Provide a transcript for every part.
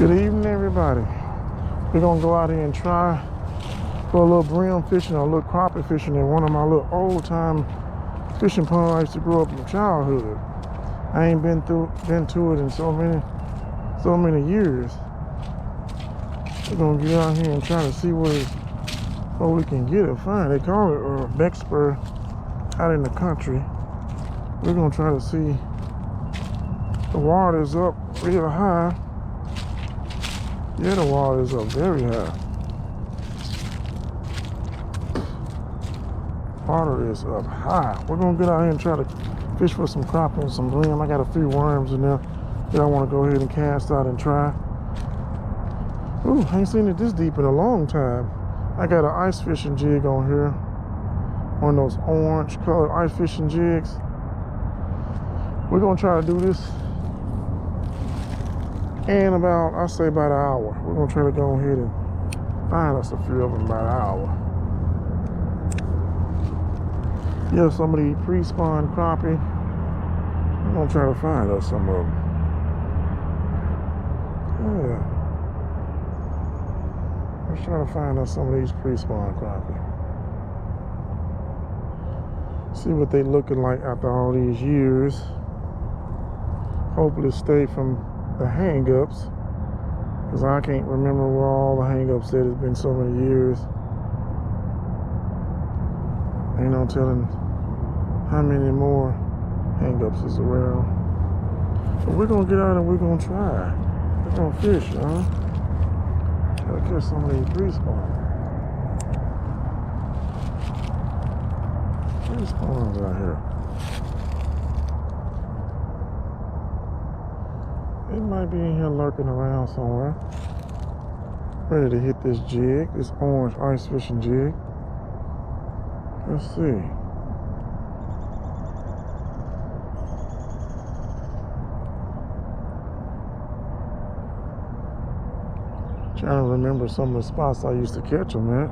Good evening, everybody. We're gonna go out here and try for a little brim fishing or a little crappie fishing in one of my little old time fishing ponds I used to grow up in childhood. I ain't been to it in so many years. We're gonna get out here and try to see what we can get or find. They call it a Bexper out in the country. We're gonna try to see. The water's up real high. Yeah, the water is up very high. Water is up high. We're gonna get out here and try to fish for some crappie and some brim. I got a few worms in there that I want to go ahead and cast out and try. Ooh, I ain't seen it this deep in a long time. I got an ice fishing jig on here. One of those orange colored ice fishing jigs. We're gonna try to do this in about, I say about an hour. We're gonna try to go ahead and find us a few of them about an hour. Yeah, some of these pre-spawn crappie. I'm gonna try to find us some of them. Yeah. Let's try to find us some of these pre-spawn crappie. See what they looking like after all these years. Hopefully stay from the hang-ups, because I can't remember where all the hang-ups at. It's been so many years. Ain't no telling how many more hang-ups is around. But we're gonna get out and we're gonna try. We're gonna fish, huh? Gotta catch some of these pre-spawns. Pre-spawns out here. It might be in here lurking around somewhere. Ready to hit this jig, this orange ice fishing jig. Let's see. Trying to remember some of the spots I used to catch them at.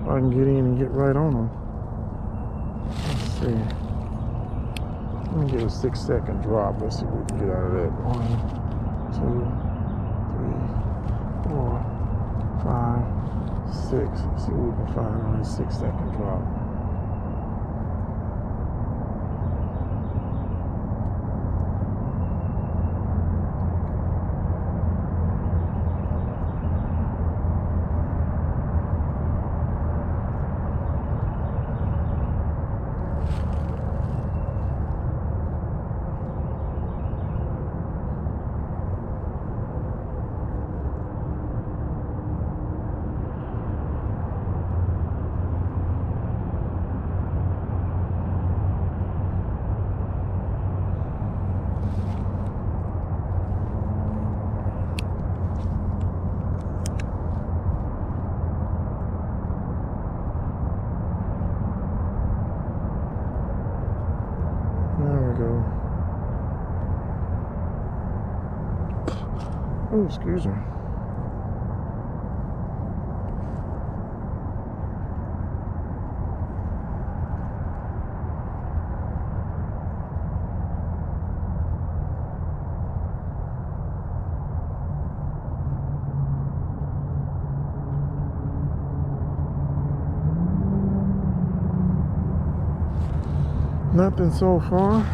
If I can get in and get right on them. Let's see. Let me get a 6-second drop. Let's see what we can get out of that. 1, 2, 3, 4, 5, 6. Let's see what we can find on this 6-second drop. Oh, excuse me. Nothing so far.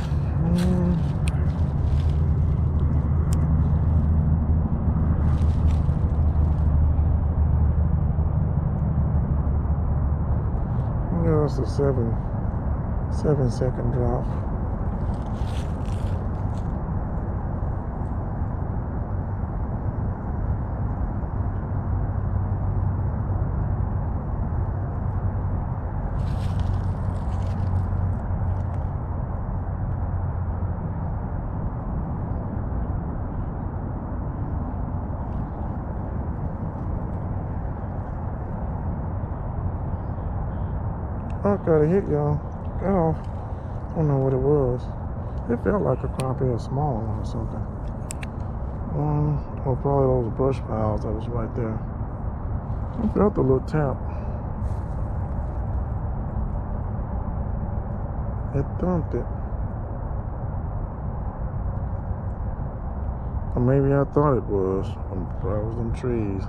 That's a 7-second drop. I got a hit, y'all. Got off. I don't know what it was. It felt like a crappie, a small one or something. Or probably those brush piles that was right there. I felt a little tap. It thumped it. Or maybe I thought it was. Probably was them trees.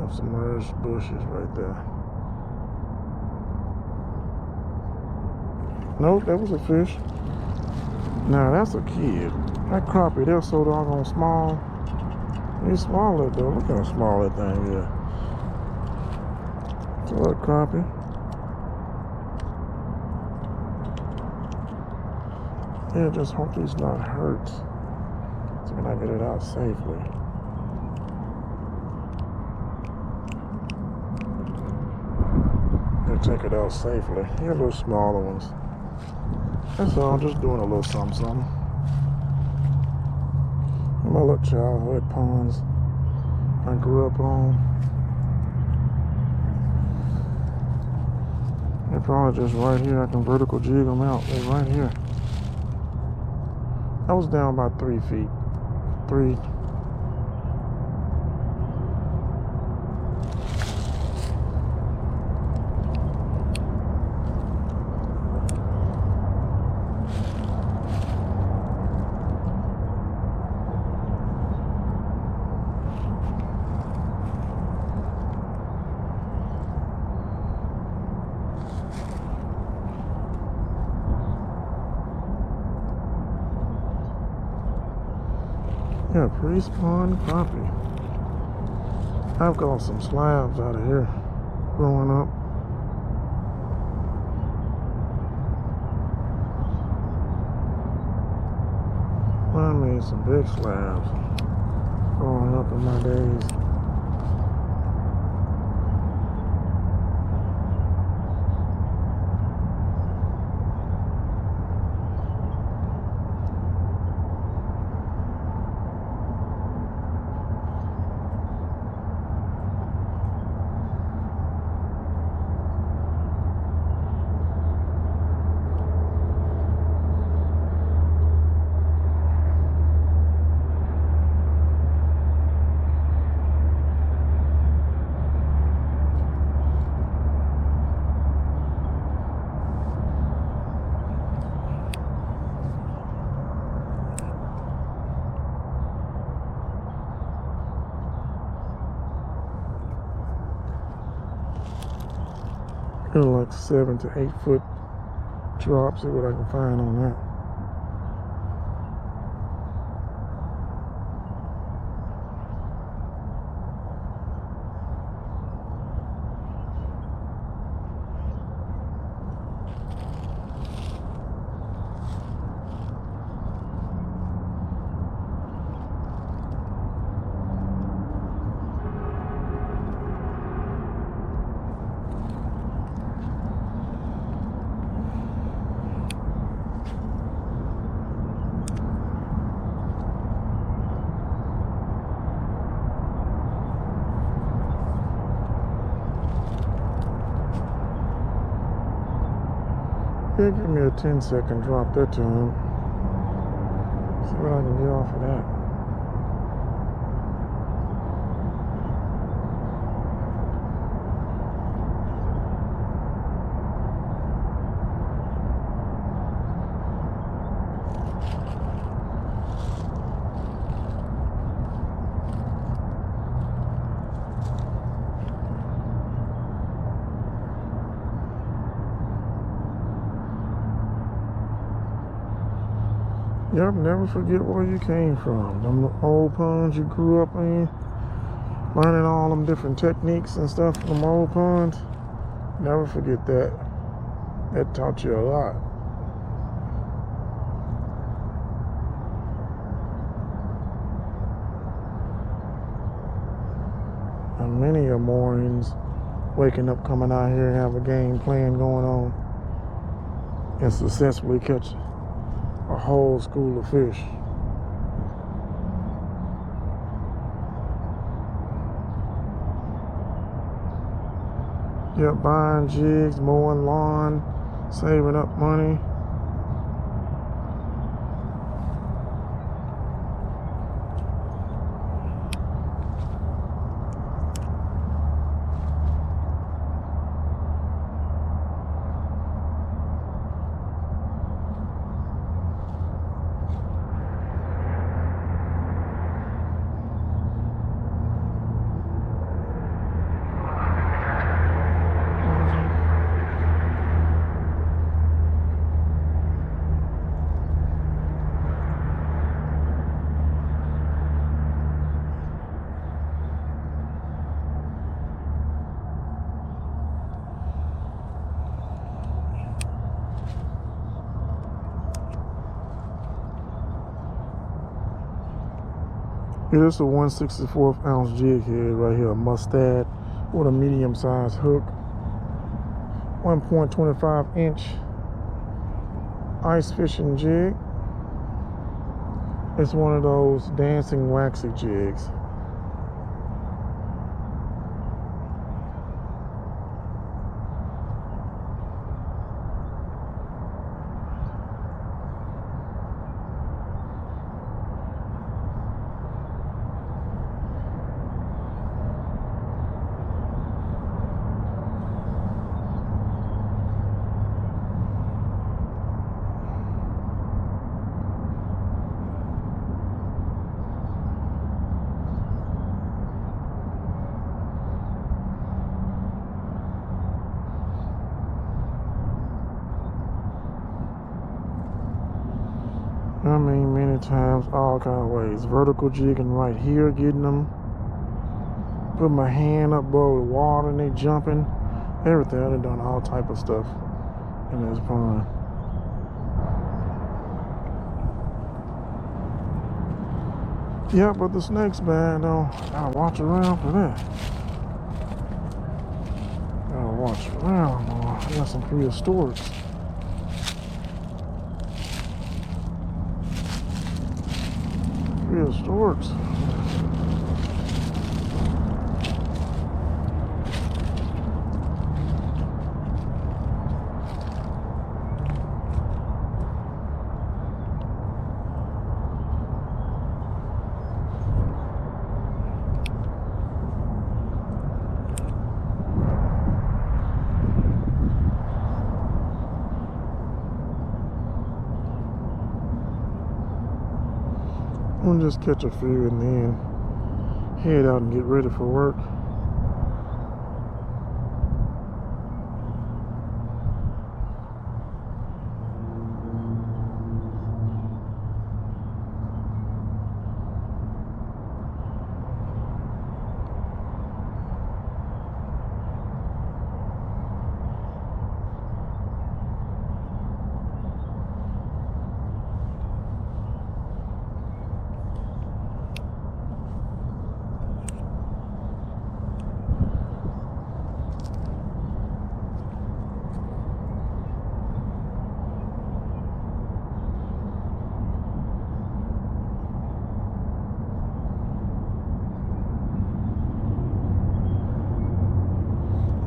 Of submerged bushes right there. Nope, that was a fish. Now that's a kid. That crappie, they're so doggone small. They swallow it though. Look how small that thing is. It's a little crappie. Yeah, just hope he's not hurt. So when I get it out safely. I'll take it out safely. Here, little smaller ones. That's all, just doing a little something. My little childhood ponds I grew up on. They're probably just right here. I can vertical jig them out. They're right here. I was down about 3 feet. 3. Yeah, pre-spawn crappie. I've got some slabs out of here growing up. I made some big slabs growing up in my days. Like 7 to 8 foot drop. See what I can find on that. Yeah, give me a 10-second drop that time. See what I can get off of that. Yep, never forget where you came from. Them old ponds you grew up in, learning all them different techniques and stuff from them old ponds. Never forget that. That taught you a lot. And many of mornings, waking up, coming out here and have a game plan going on, and successfully catch a whole school of fish. Yep, buying jigs, mowing lawn, saving up money. Yeah, this is a 1/64 ounce jig head right here, a mustad with a medium sized hook. 1.25 inch ice fishing jig. It's one of those dancing waxy jigs. I mean, many times, all kind of ways. Vertical jigging right here, getting them. Put my hand up above the water and they jumping. Everything. I've done all type of stuff in this pond. Yeah, but the snake's bad though. Gotta watch around for that. Gotta watch around, boy. I got some prehistorics. Prehistorics. I'm gonna just catch a few and then head out and get ready for work.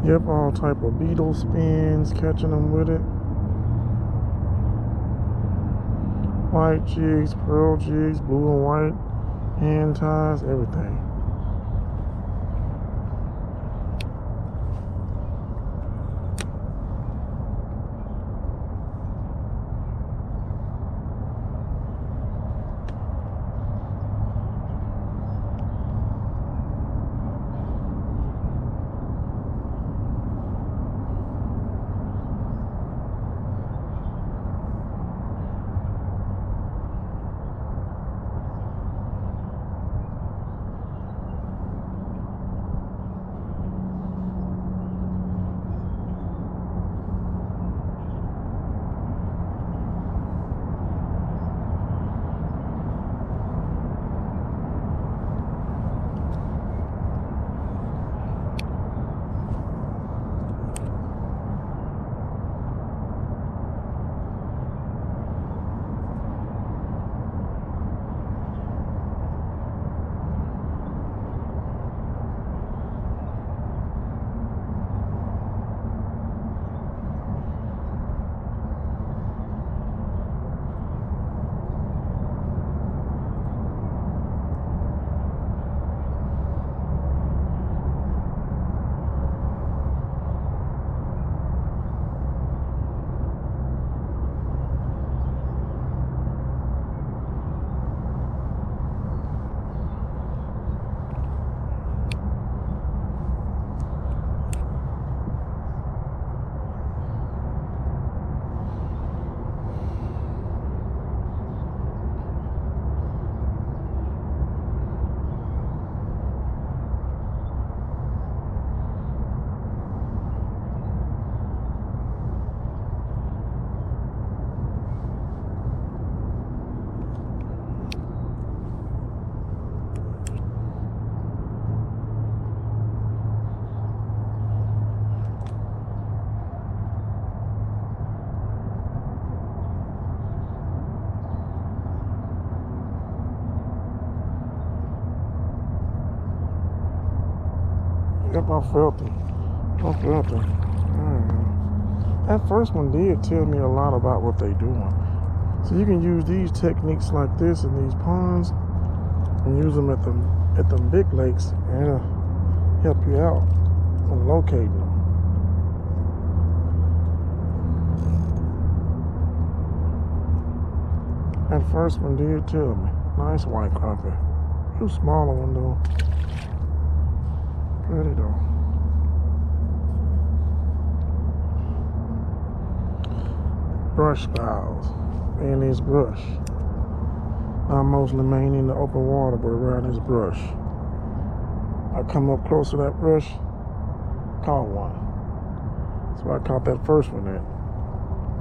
Yep, all type of beetle spins, catching them with it. White jigs, pearl jigs, blue and white, hand ties, everything. Yep, I felt them. I felt them. That first one did tell me a lot about what they doing. So you can use these techniques like this in these ponds and use them at the big lakes, and it'll help you out on locating them. That first one did tell me. Nice white crappie. Too smaller one though. Pretty though. Brush styles. And this brush. I mostly main in the open water, but around this brush. I come up close to that brush, caught one. So I caught that first one at,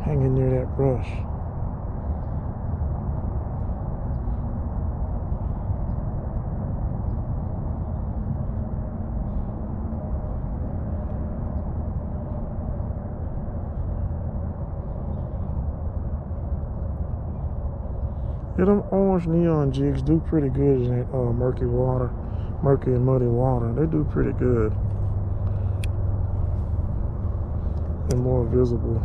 hanging near that brush. Yeah, them orange neon jigs do pretty good in that murky water, murky and muddy water. They do pretty good. They're more visible.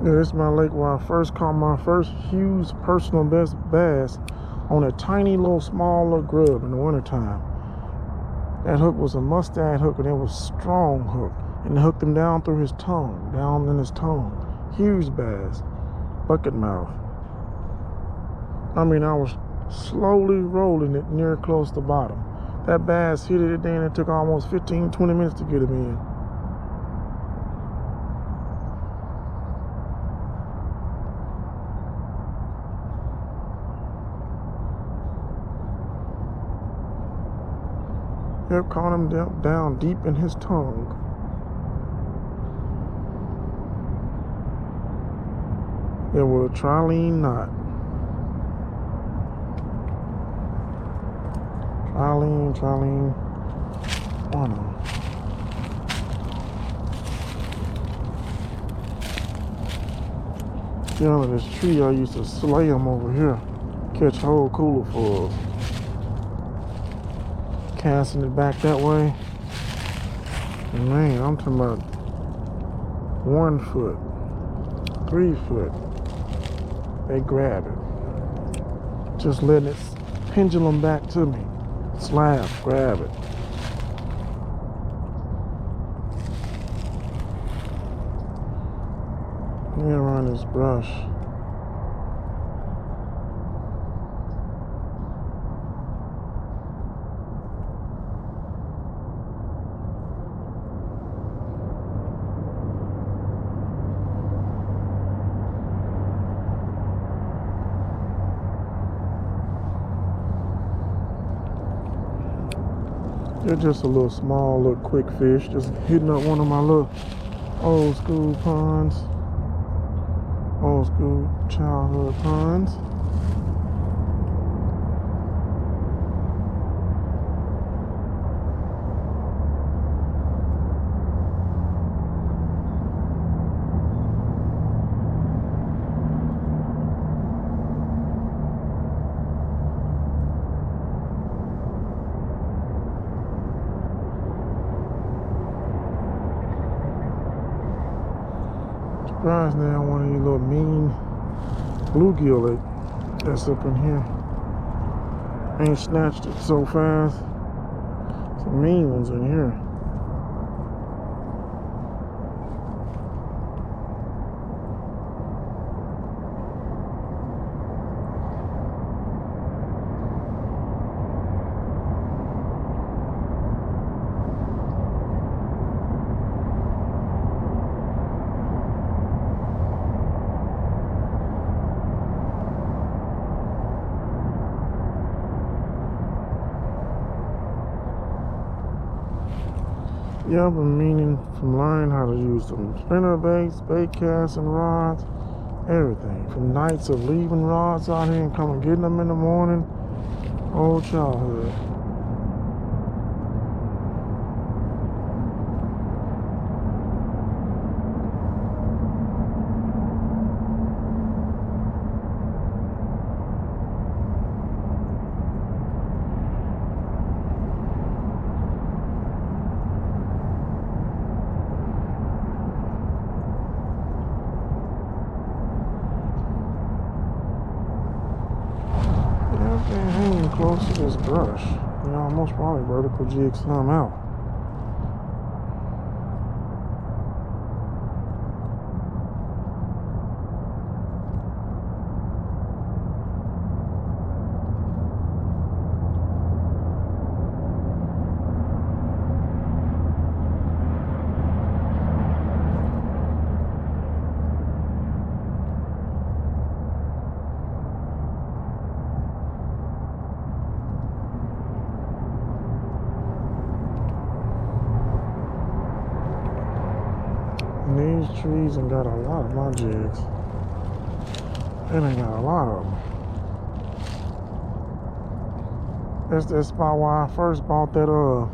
Yeah, this is my lake where I first caught my first huge personal best bass on a tiny little small little grub in the wintertime. That hook was a mustad hook, and it was a strong hook. And it hooked him down through his tongue, down in his tongue. Huge bass, bucket mouth. I mean, I was slowly rolling it near close to bottom. That bass hit it, and it took almost 15-20 minutes to get him in. Yep, caught him down deep in his tongue. Yeah, with a trilene knot. Trilene, one of them. Yeah, under this tree, I used to slay them over here. Catch whole cooler fulls. Casting it back that way. And man, I'm talking about 1 foot, 3 foot. They grab it. Just letting it pendulum back to me. Slap, grab it. Yeah, around this brush. They're just a little small, little quick fish. Just hitting up one of my little old school ponds. Old school childhood ponds. Surprised now one of these little mean bluegill that's up in here. Ain't snatched it so fast. Some mean ones in here. Yeah, I've been meaning from learning how to use them spinner baits, bait casts, and rods, everything. From nights of leaving rods out here and coming getting them in the morning, old childhood. Yeah, I've been hanging close to this brush. You know, I most probably vertical jig some out. And these trees and got a lot of my jigs. And they got a lot of them. That's that spot where I first bought that $12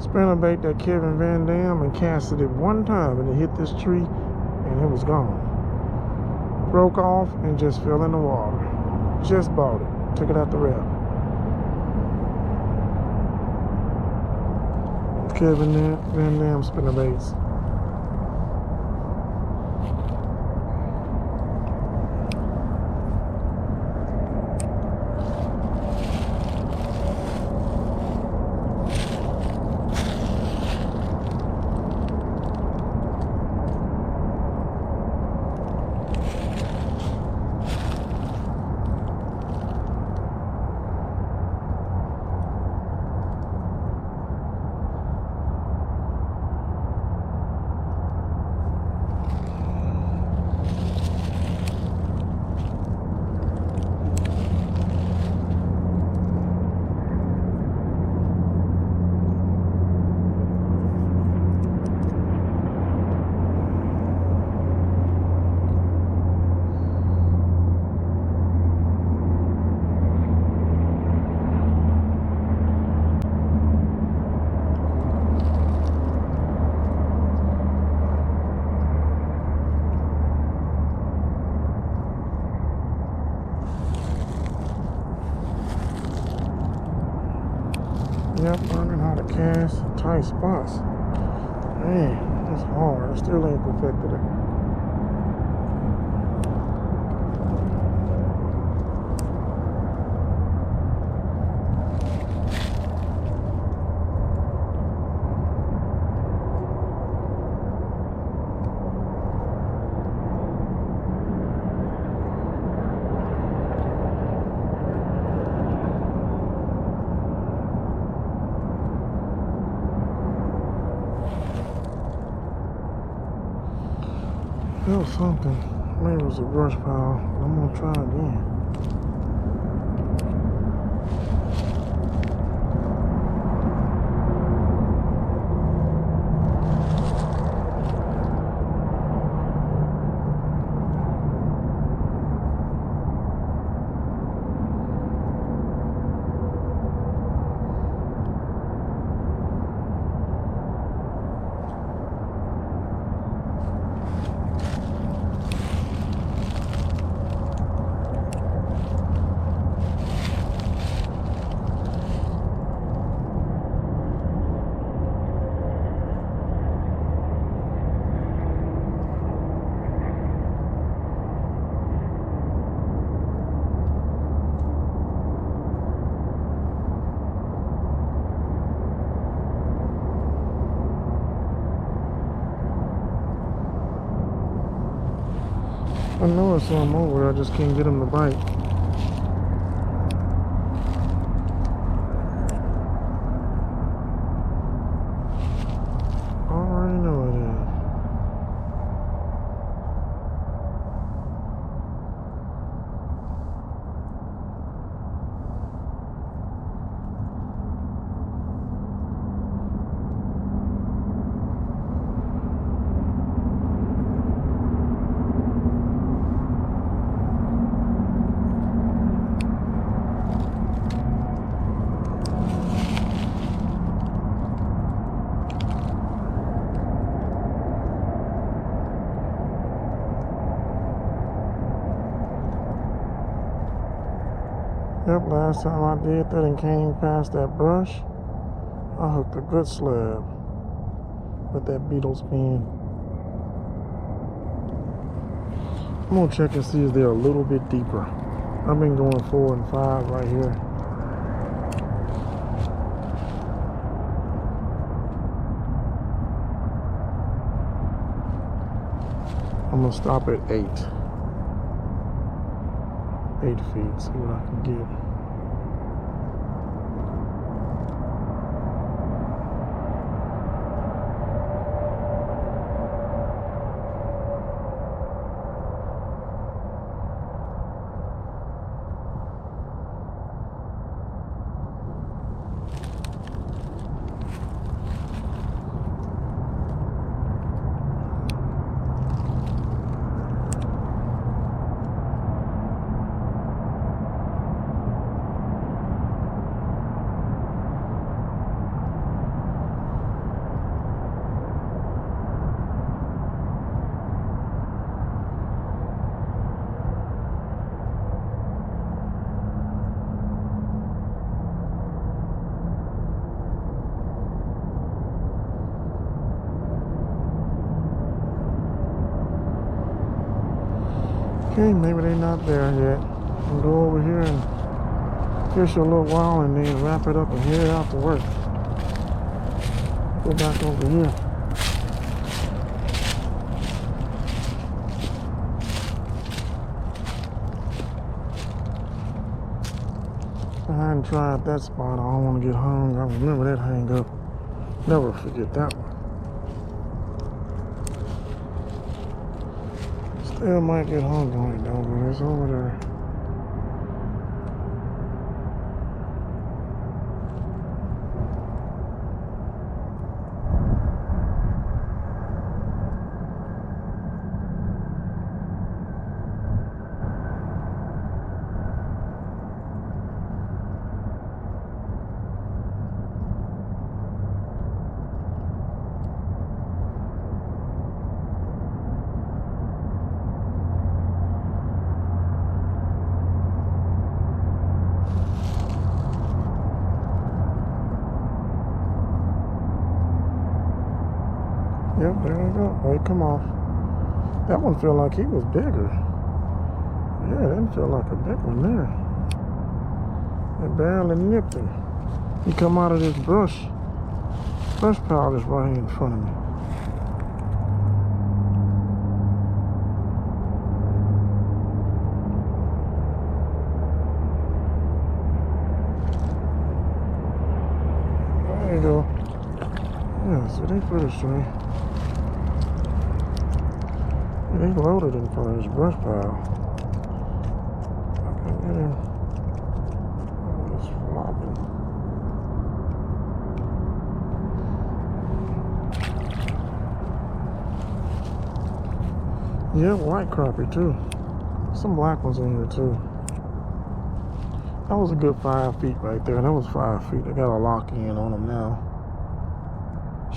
spinnerbait that Kevin Van Dam and casted it one time and it hit this tree and it was gone. Broke off and just fell in the water. Just bought it. Took it out the wrap. Kevin Van Dam spinnerbaits. Yep, learning how to cast in tight spots. Man, it's hard. I still ain't perfected it. That was something. Maybe it was a brush pile. I'm gonna try again. I know it's some over there, I just can't get them to bite. I already know it is. Yep, last time I did that and came past that brush, I hooked a good slab with that beetle spin. I'm gonna check and see if they're a little bit deeper. I've been going 4 and 5 right here. I'm gonna stop at 8 feet, see what I can get. Okay, maybe they're not there yet. I'll go over here and fish a little while and then wrap it up and head out to work. Go back over here. I hadn't tried that spot. I don't want to get hung. I remember that hang up. Never forget that one. Still might get hung on it though, but it's over there. Yep, there we go. Wait, come off. That one felt like he was bigger. Yeah, that didn't feel like a big one there. It barely nipped him. He come out of this brush pile that's right here in front of me. There you go. Yeah, so they pretty straight. They loaded in front of this brush pile. I can get him. Oh, he's flopping. Yeah, white crappie too. Some black ones in here too. That was a good 5 feet right there. That was 5 feet. I got a lock in on them now.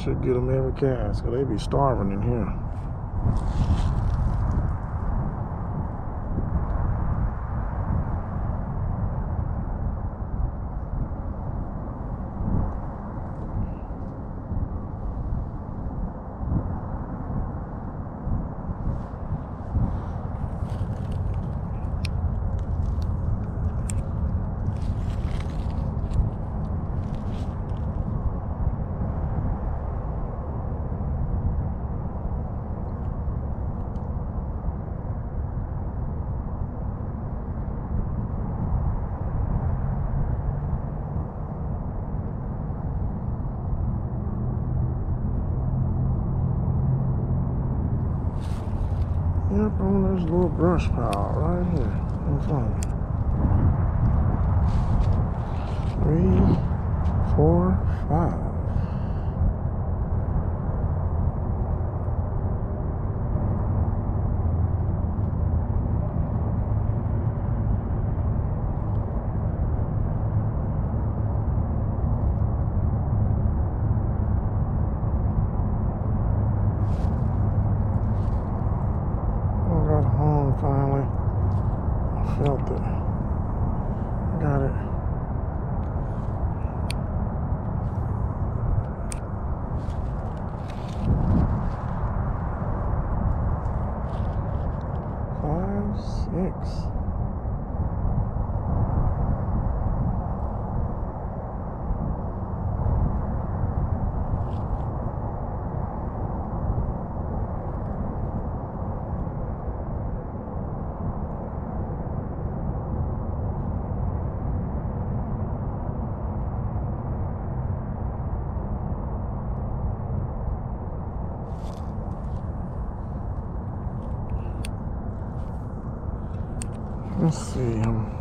Should get them every cast, cause they be starving in here. Yep, on this little brush pile right here in front of me. 3, 4, 5. Finally, I felt it. got it. Six. Let's see, I'm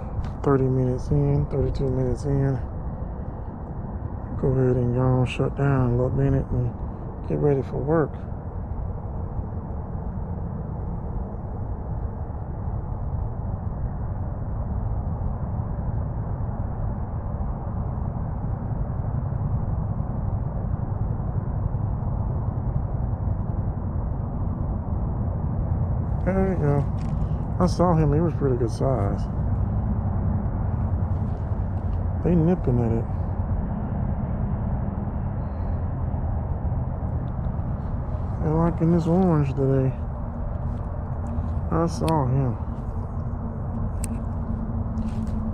30 minutes in, 32 minutes in. Go ahead and go on, shut down a little minute and get ready for work. There you go. I saw him, he was pretty good size. They nipping at it. They're liking this orange today. I saw him.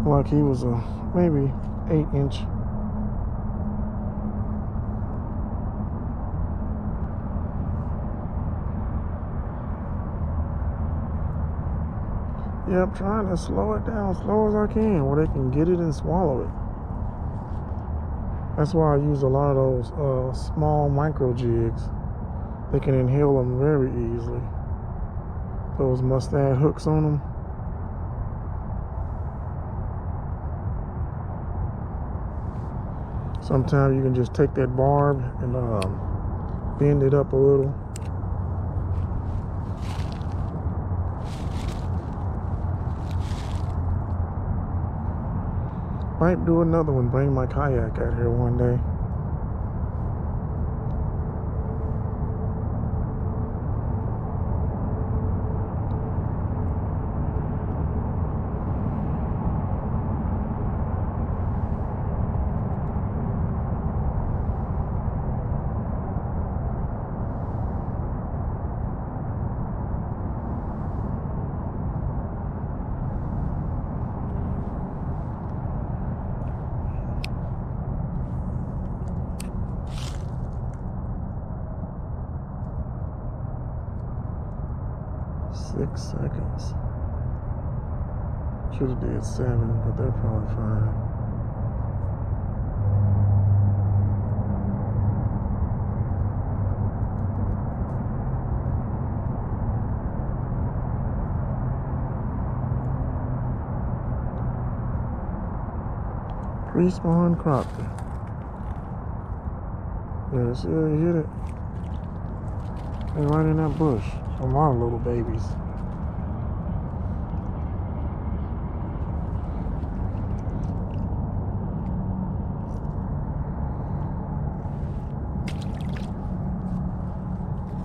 Like he was a maybe 8-inch. Yeah, I'm trying to slow it down as slow as I can where they can get it and swallow it. That's why I use a lot of those small micro jigs. They can inhale them very easily. Those mustad hooks on them. Sometimes you can just take that barb and bend it up a little. Might do another one, bring my kayak out here one day. Six seconds. Should have did 7, but they're probably fine. Pre-spawn crappie. Yeah, see how you hit it? They're right in that bush. A lot of little babies.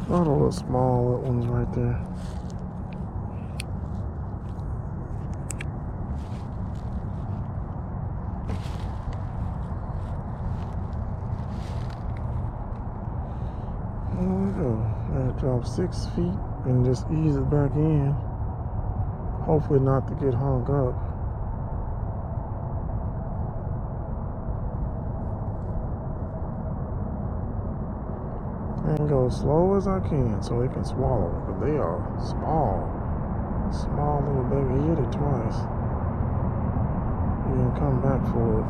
A lot of little small little ones right there. There we go. I drop 6 feet and just ease it back in. Hopefully not to get hung up. And go as slow as I can so they can swallow it. But they are small. Small little baby. He hit it twice. He didn't come back for it.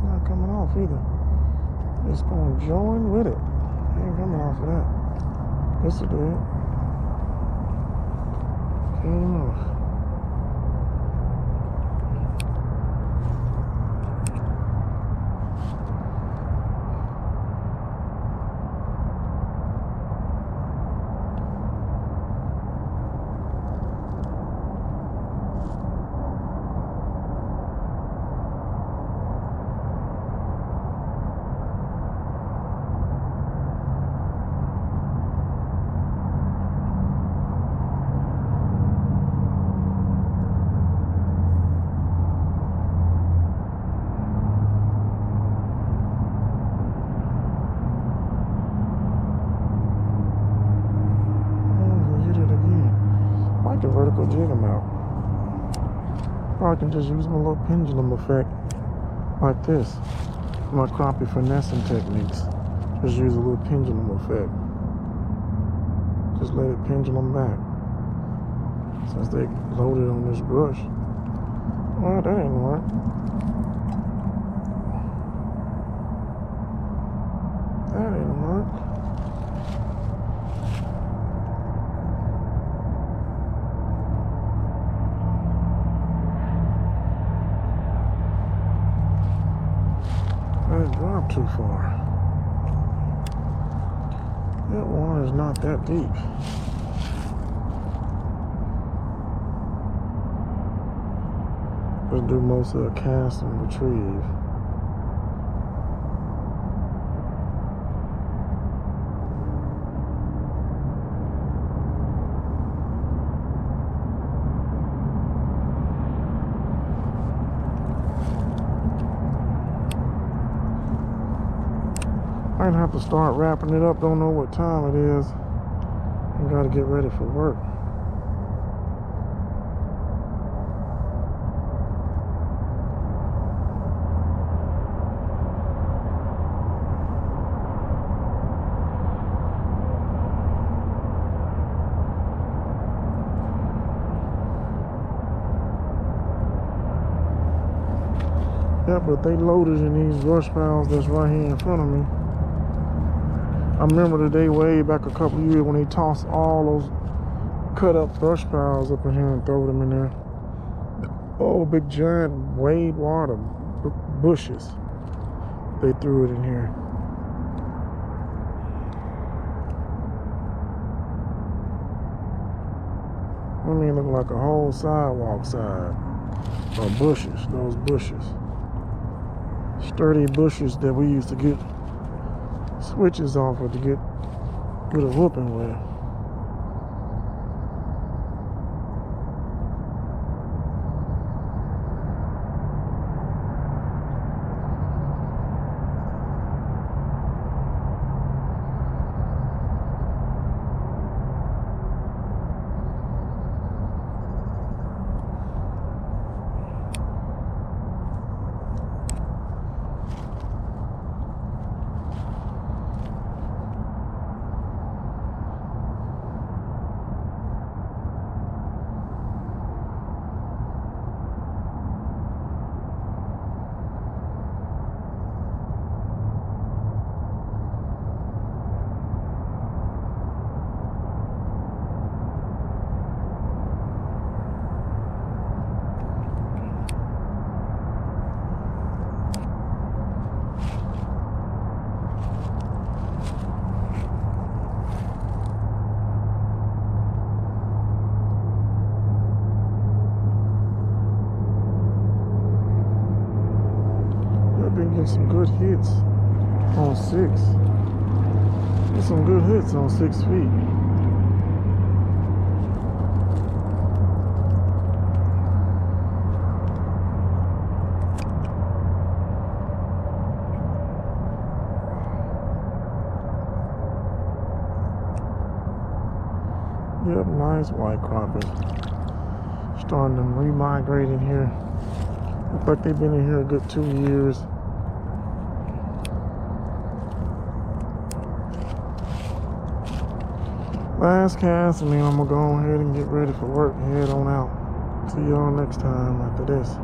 not coming off either. It's going to join with it. Ain't coming off of that. This will do it. Came off. The vertical jig them out. Or I can just use my little pendulum effect like this. My crappie finessing techniques. Just use a little pendulum effect. Just let it pendulum back. Since they loaded on this brush. Well, that didn't work. That didn't work. It dropped too far. That water is not that deep. Just do most of the cast and retrieve. Might have to start wrapping it up. Don't know what time it is. I gotta get ready for work. Yeah, but they loaded in these brush piles that's right here in front of me. I remember the day way back a couple of years when they tossed all those cut up brush piles up in here and throw them in there. Oh, big giant wade water bushes. They threw it in here. I mean, it looked like a whole sidewalk side of bushes, those bushes. Sturdy bushes that we used to get switches off of to get a whooping with. Been getting some good hits on 6. Get some good hits on 6 feet. Yep, nice white crappie. Starting to remigrate in here. Look like they've been in here a good 2 years. Last cast, and then I'm gonna go ahead and get ready for work and head on out. See y'all next time after this.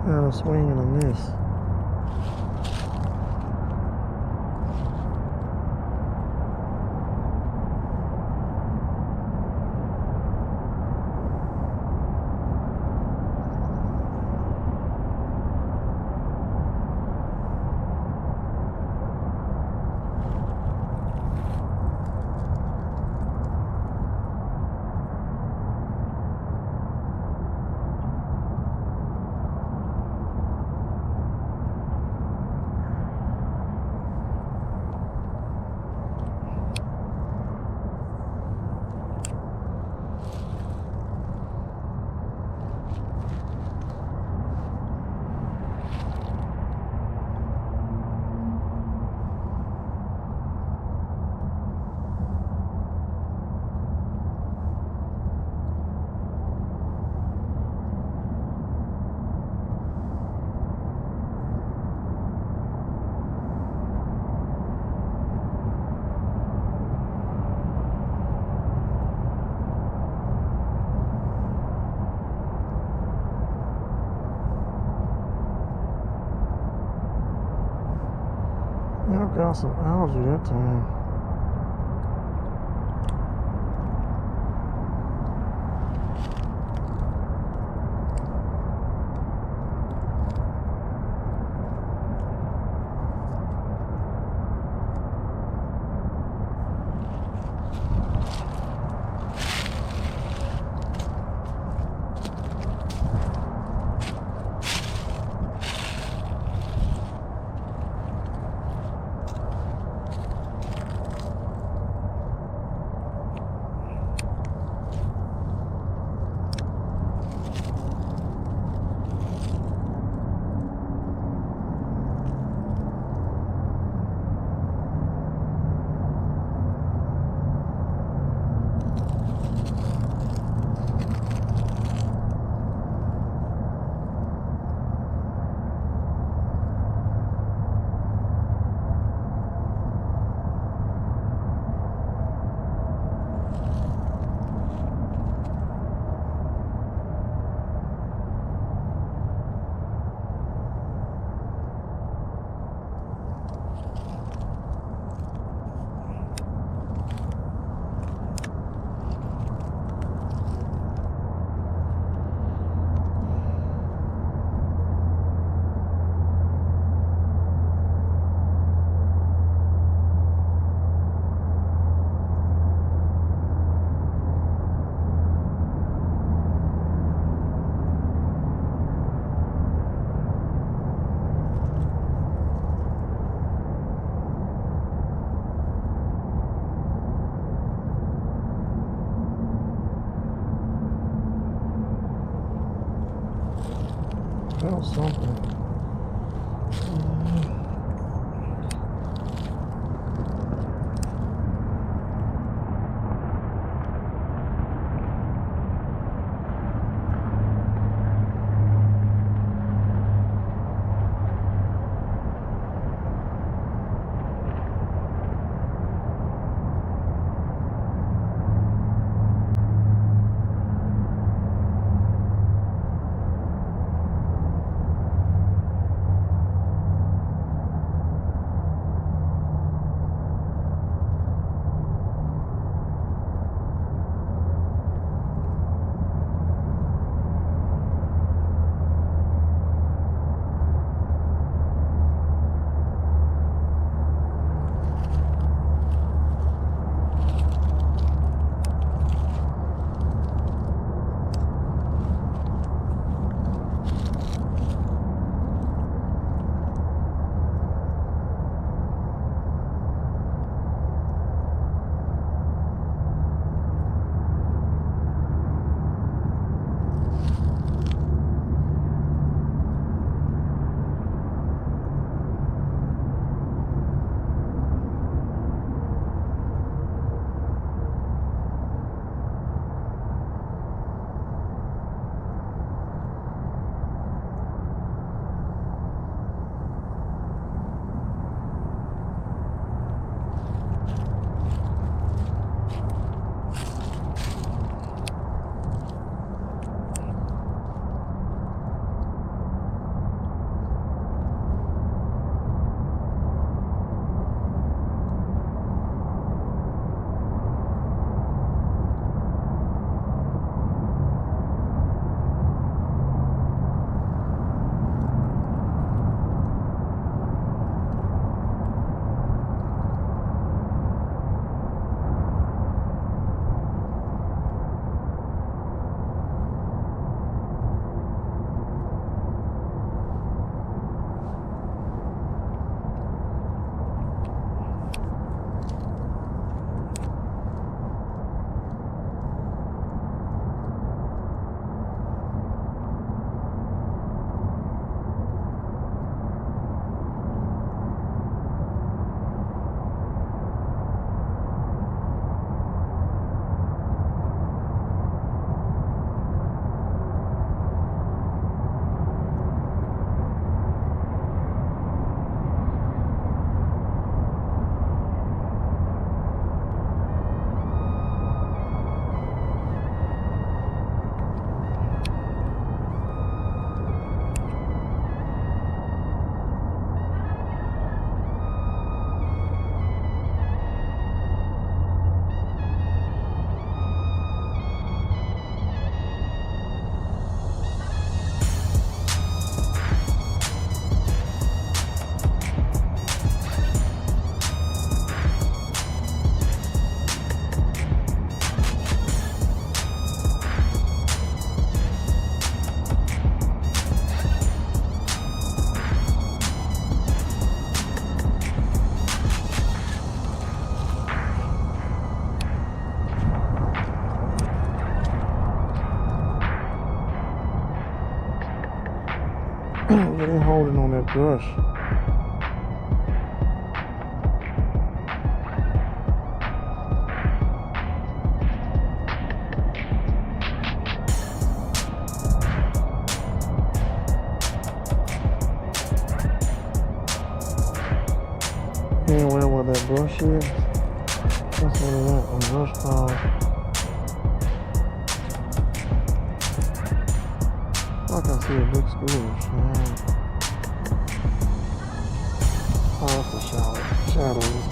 Kind of swing and a miss. Yeah, I got some algae that time. That was something. It ain't holding on that brush. Anywhere where that brush is, that's what it is, a brush pile. Like I see a big squish, man. Oh, that's the shadows.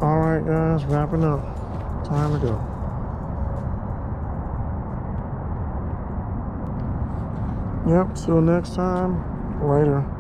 Alright guys, wrapping up. Time to go. Yep, till next time. Later.